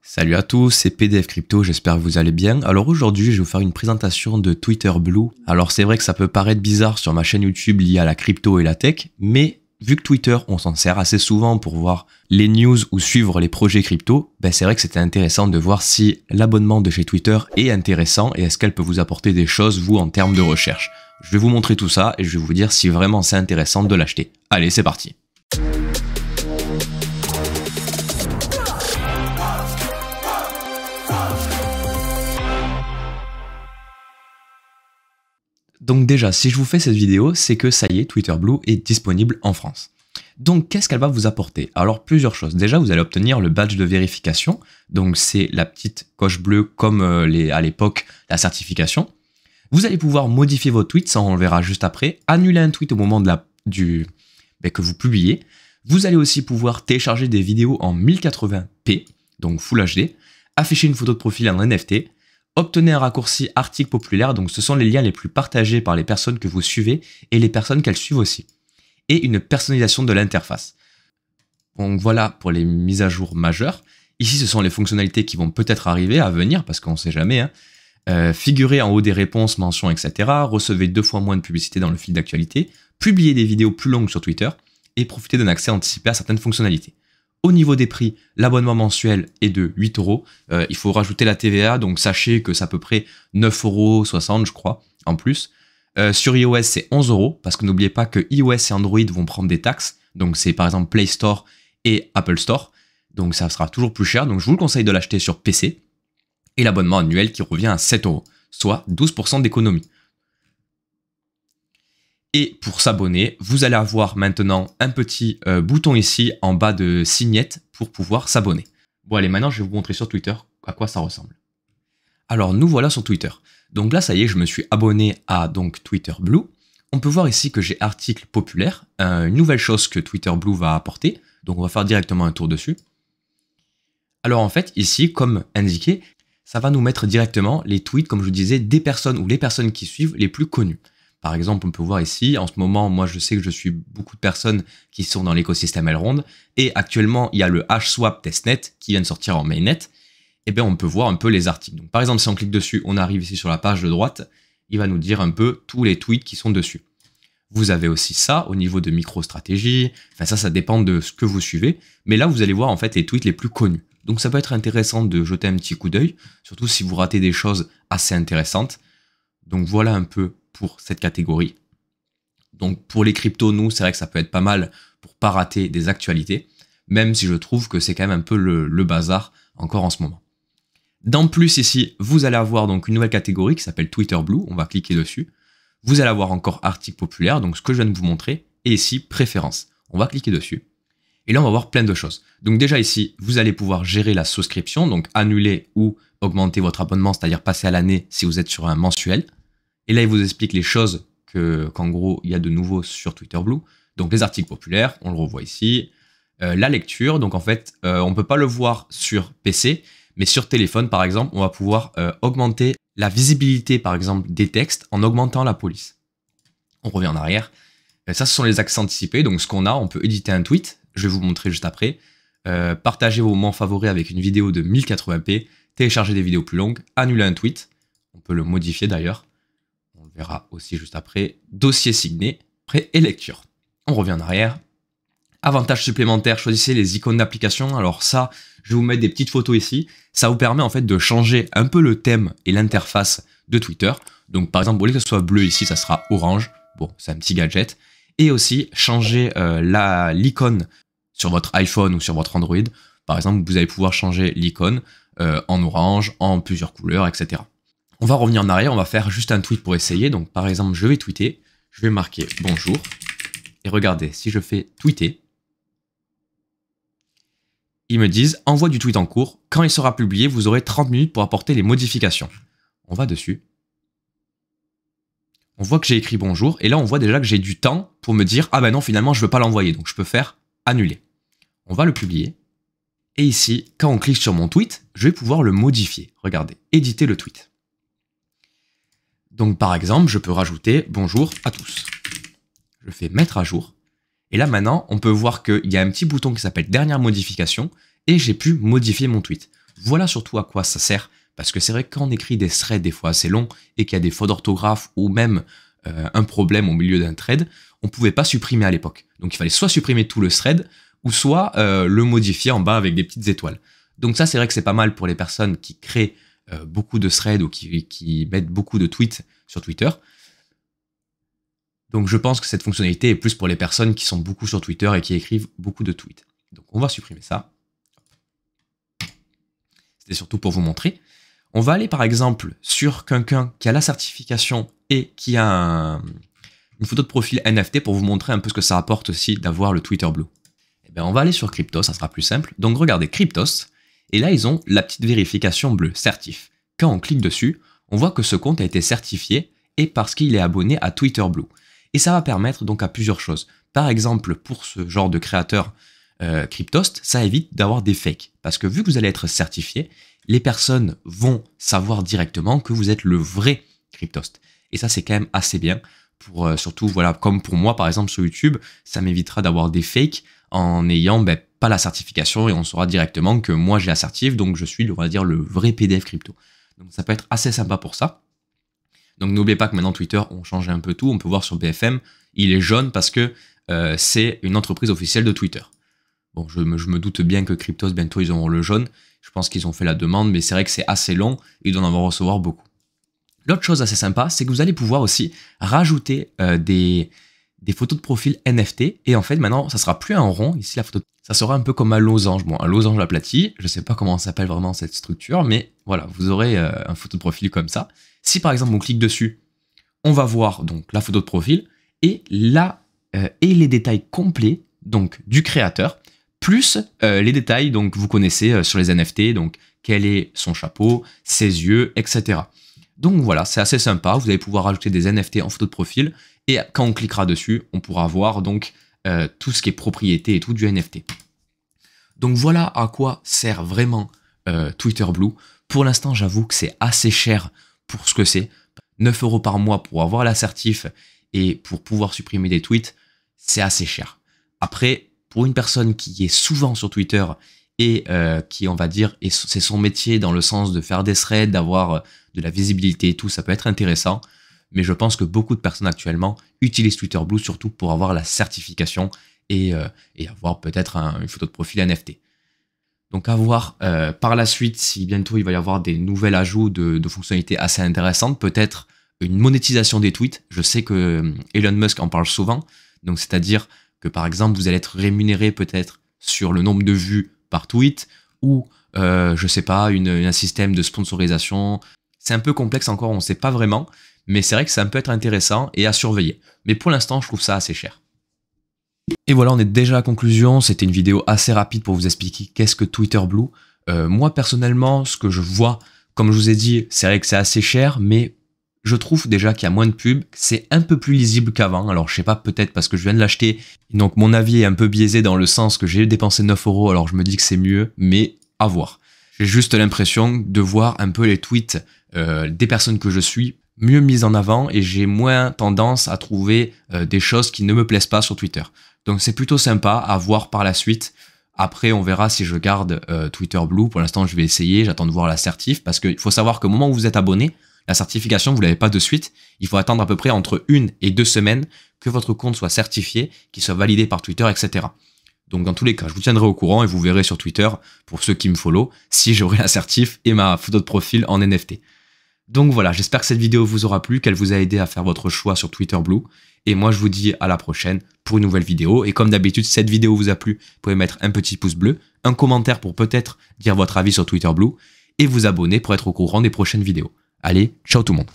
Salut à tous, c'est PDF Crypto, j'espère que vous allez bien. Alors aujourd'hui, je vais vous faire une présentation de Twitter Blue. Alors c'est vrai que ça peut paraître bizarre sur ma chaîne YouTube liée à la crypto et la tech, mais vu que Twitter, on s'en sert assez souvent pour voir les news ou suivre les projets crypto, c'est vrai que c'était intéressant de voir si l'abonnement de chez Twitter est intéressant et est-ce qu'elle peut vous apporter des choses, vous, en termes de recherche. Je vais vous montrer tout ça et je vais vous dire si vraiment c'est intéressant de l'acheter. Allez, c'est parti. Donc déjà, si je vous fais cette vidéo, c'est que ça y est, Twitter Blue est disponible en France. Donc qu'est-ce qu'elle va vous apporter? Alors plusieurs choses. Déjà, vous allez obtenir le badge de vérification. Donc c'est la petite coche bleue comme à l'époque la certification. Vous allez pouvoir modifier vos tweets, ça on le verra juste après. Annuler un tweet au moment que vous publiez. Vous allez aussi pouvoir télécharger des vidéos en 1080p, donc Full HD. Afficher une photo de profil en NFT. Obtenez un raccourci article populaire, donc ce sont les liens les plus partagés par les personnes que vous suivez et les personnes qu'elles suivent aussi. Et une personnalisation de l'interface. Donc voilà pour les mises à jour majeures. Ici, ce sont les fonctionnalités qui vont peut-être arriver à venir, parce qu'on ne sait jamais. Figurez en haut des réponses, mentions, etc. Recevez 2 fois moins de publicité dans le fil d'actualité. Publiez des vidéos plus longues sur Twitter. Et profitez d'un accès anticipé à certaines fonctionnalités. Au niveau des prix, l'abonnement mensuel est de 8 €. Il faut rajouter la TVA, donc sachez que c'est à peu près 9,60 € je crois, en plus. Sur iOS, c'est 11 €, parce que n'oubliez pas que iOS et Android vont prendre des taxes. Donc c'est par exemple Play Store et Apple Store. Donc ça sera toujours plus cher, donc je vous le conseille de l'acheter sur PC. Et l'abonnement annuel qui revient à 7 €, soit 12% d'économie. Et pour s'abonner, vous allez avoir maintenant un petit bouton ici en bas de signette pour pouvoir s'abonner. Bon allez, maintenant je vais vous montrer sur Twitter à quoi ça ressemble. Alors nous voilà sur Twitter. Donc là ça y est, je me suis abonné à donc Twitter Blue. On peut voir ici que j'ai article populaire, une nouvelle chose que Twitter Blue va apporter. Donc on va faire directement un tour dessus. Alors en fait ici, comme indiqué, ça va nous mettre directement les tweets, comme je vous disais, des personnes ou les personnes qui suivent les plus connues. Par exemple, on peut voir ici, en ce moment, moi je sais que je suis beaucoup de personnes qui sont dans l'écosystème Elrond, et actuellement il y a le HSwap testnet qui vient de sortir en mainnet, et bien on peut voir un peu les articles. Donc, par exemple, si on clique dessus, on arrive ici sur la page de droite, il va nous dire un peu tous les tweets qui sont dessus. Vous avez aussi ça au niveau de micro-stratégie, enfin ça dépend de ce que vous suivez, mais là vous allez voir en fait les tweets les plus connus. Donc ça peut être intéressant de jeter un petit coup d'œil, surtout si vous ratez des choses assez intéressantes. Donc voilà un peu pour cette catégorie. Donc pour les cryptos, nous, c'est vrai que ça peut être pas mal pour pas rater des actualités, même si je trouve que c'est quand même un peu le bazar encore en ce moment. Dans plus ici, vous allez avoir donc une nouvelle catégorie qui s'appelle Twitter Blue, on va cliquer dessus. Vous allez avoir encore article populaire, donc ce que je viens de vous montrer, et ici préférences. On va cliquer dessus. Et là, on va voir plein de choses. Donc déjà ici, vous allez pouvoir gérer la souscription, donc annuler ou augmenter votre abonnement, c'est-à-dire passer à l'année si vous êtes sur un mensuel. Et là, il vous explique les choses qu'en gros, il y a de nouveau sur Twitter Blue. Donc, les articles populaires, on le revoit ici. La lecture, donc en fait, on ne peut pas le voir sur PC, mais sur téléphone, par exemple, on va pouvoir augmenter la visibilité, par exemple, des textes en augmentant la police. On revient en arrière. Ça, ce sont les accès anticipés. Donc, ce qu'on a, on peut éditer un tweet. Je vais vous montrer juste après. Partager vos moments favoris avec une vidéo de 1080p. Télécharger des vidéos plus longues. Annuler un tweet. On peut le modifier d'ailleurs. On le verra aussi juste après. Dossier signé, prêt et lecture. On revient en arrière. Avantages supplémentaires, choisissez les icônes d'application. Alors ça, je vais vous mettre des petites photos ici. Ça vous permet en fait de changer un peu le thème et l'interface de Twitter. Donc par exemple, au lieu que ce soit bleu ici, ça sera orange. Bon, c'est un petit gadget. Et aussi changer l'icône sur votre iPhone ou sur votre Android. Par exemple, vous allez pouvoir changer l'icône en orange, en plusieurs couleurs, etc. On va revenir en arrière, on va faire juste un tweet pour essayer. Donc par exemple, je vais tweeter, je vais marquer bonjour. Et regardez, si je fais tweeter, ils me disent envoie du tweet en cours. Quand il sera publié, vous aurez 30 minutes pour apporter les modifications. On va dessus. On voit que j'ai écrit bonjour. Et là, on voit déjà que j'ai du temps pour me dire ah ben non, finalement, je ne veux pas l'envoyer. Donc je peux faire annuler. On va le publier. Et ici, quand on clique sur mon tweet, je vais pouvoir le modifier. Regardez, éditer le tweet. Donc par exemple, je peux rajouter bonjour à tous. Je fais mettre à jour. Et là maintenant, on peut voir qu'il y a un petit bouton qui s'appelle dernière modification et j'ai pu modifier mon tweet. Voilà surtout à quoi ça sert, parce que c'est vrai que quand on écrit des threads des fois assez longs et qu'il y a des fautes d'orthographe ou même un problème au milieu d'un thread, on ne pouvait pas supprimer à l'époque. Donc il fallait soit supprimer tout le thread, ou soit le modifier en bas avec des petites étoiles. Donc ça, c'est vrai que c'est pas mal pour les personnes qui créent beaucoup de threads ou qui mettent beaucoup de tweets sur Twitter. Donc je pense que cette fonctionnalité est plus pour les personnes qui sont beaucoup sur Twitter et qui écrivent beaucoup de tweets. Donc on va supprimer ça. C'était surtout pour vous montrer. On va aller par exemple sur quelqu'un qui a la certification et qui a une photo de profil NFT pour vous montrer un peu ce que ça apporte aussi d'avoir le Twitter Blue. Et bien on va aller sur Cryptos, ça sera plus simple. Donc regardez Cryptos, et là ils ont la petite vérification bleue, certif. Quand on clique dessus, on voit que ce compte a été certifié et parce qu'il est abonné à Twitter Blue. Et ça va permettre donc à plusieurs choses. Par exemple, pour ce genre de créateur Cryptost, ça évite d'avoir des fakes. Parce que vu que vous allez être certifié, les personnes vont savoir directement que vous êtes le vrai Cryptost. Et ça, c'est quand même assez bien. Pour surtout, voilà, comme pour moi, par exemple, sur YouTube, ça m'évitera d'avoir des fakes en n'ayant pas la certification et on saura directement que moi, j'ai la certif, donc je suis, on va dire, le vrai PDF crypto. Donc ça peut être assez sympa pour ça. Donc n'oubliez pas que maintenant Twitter, on change un peu tout. On peut voir sur BFM, il est jaune parce que c'est une entreprise officielle de Twitter. Bon, je me doute bien que Cryptos, bientôt, ils auront le jaune. Je pense qu'ils ont fait la demande, mais c'est vrai que c'est assez long et ils doivent en recevoir beaucoup. L'autre chose assez sympa, c'est que vous allez pouvoir aussi rajouter des photos de profil NFT. Et en fait, maintenant, ça sera plus un rond. Ici, la photo, ça sera un peu comme un losange. Bon, un losange aplati. Je ne sais pas comment s'appelle vraiment cette structure, mais voilà, vous aurez un photo de profil comme ça. Si par exemple on clique dessus, on va voir donc la photo de profil et les détails complets donc du créateur, plus les détails donc vous connaissez sur les NFT, donc quel est son chapeau, ses yeux, etc. Donc voilà, c'est assez sympa. Vous allez pouvoir rajouter des NFT en photo de profil et quand on cliquera dessus, on pourra voir donc tout ce qui est propriété et tout du NFT. Donc voilà à quoi sert vraiment Twitter Blue. Pour l'instant, j'avoue que c'est assez cher pour ce que c'est. 9 € par mois pour avoir l'assertif et pour pouvoir supprimer des tweets, c'est assez cher. Après, pour une personne qui est souvent sur Twitter et qui, on va dire, c'est son métier dans le sens de faire des threads, d'avoir de la visibilité et tout, ça peut être intéressant. Mais je pense que beaucoup de personnes actuellement utilisent Twitter Blue surtout pour avoir la certification et avoir peut-être une photo de profil NFT. Donc à voir par la suite si bientôt il va y avoir des nouvelles ajouts de fonctionnalités assez intéressantes, peut-être une monétisation des tweets. Je sais que Elon Musk en parle souvent, donc c'est-à-dire que par exemple vous allez être rémunéré peut-être sur le nombre de vues par tweet ou je sais pas, un système de sponsorisation. C'est un peu complexe encore, on ne sait pas vraiment, mais c'est vrai que ça peut être intéressant et à surveiller. Mais pour l'instant, je trouve ça assez cher. Et voilà, on est déjà à la conclusion. C'était une vidéo assez rapide pour vous expliquer qu'est-ce que Twitter Blue. Moi, personnellement, ce que je vois, comme je vous ai dit, c'est vrai que c'est assez cher, mais je trouve déjà qu'il y a moins de pubs. C'est un peu plus lisible qu'avant. Alors, je sais pas, peut-être parce que je viens de l'acheter. Donc, mon avis est un peu biaisé dans le sens que j'ai dépensé 9 €. Alors, je me dis que c'est mieux, mais à voir. J'ai juste l'impression de voir un peu les tweets des personnes que je suis mieux mises en avant et j'ai moins tendance à trouver des choses qui ne me plaisent pas sur Twitter. Donc c'est plutôt sympa à voir par la suite. Après, on verra si je garde Twitter Blue. Pour l'instant, je vais essayer. J'attends de voir la certif parce qu'il faut savoir qu'au moment où vous êtes abonné, la certification, vous ne l'avez pas de suite. Il faut attendre à peu près entre 1 et 2 semaines que votre compte soit certifié, qu'il soit validé par Twitter, etc. Donc dans tous les cas, je vous tiendrai au courant et vous verrez sur Twitter, pour ceux qui me follow, si j'aurai la certif et ma photo de profil en NFT. Donc voilà, j'espère que cette vidéo vous aura plu, qu'elle vous a aidé à faire votre choix sur Twitter Blue. Et moi, je vous dis à la prochaine pour une nouvelle vidéo. Et comme d'habitude, si cette vidéo vous a plu, vous pouvez mettre un petit pouce bleu, un commentaire pour peut-être dire votre avis sur Twitter Blue et vous abonner pour être au courant des prochaines vidéos. Allez, ciao tout le monde!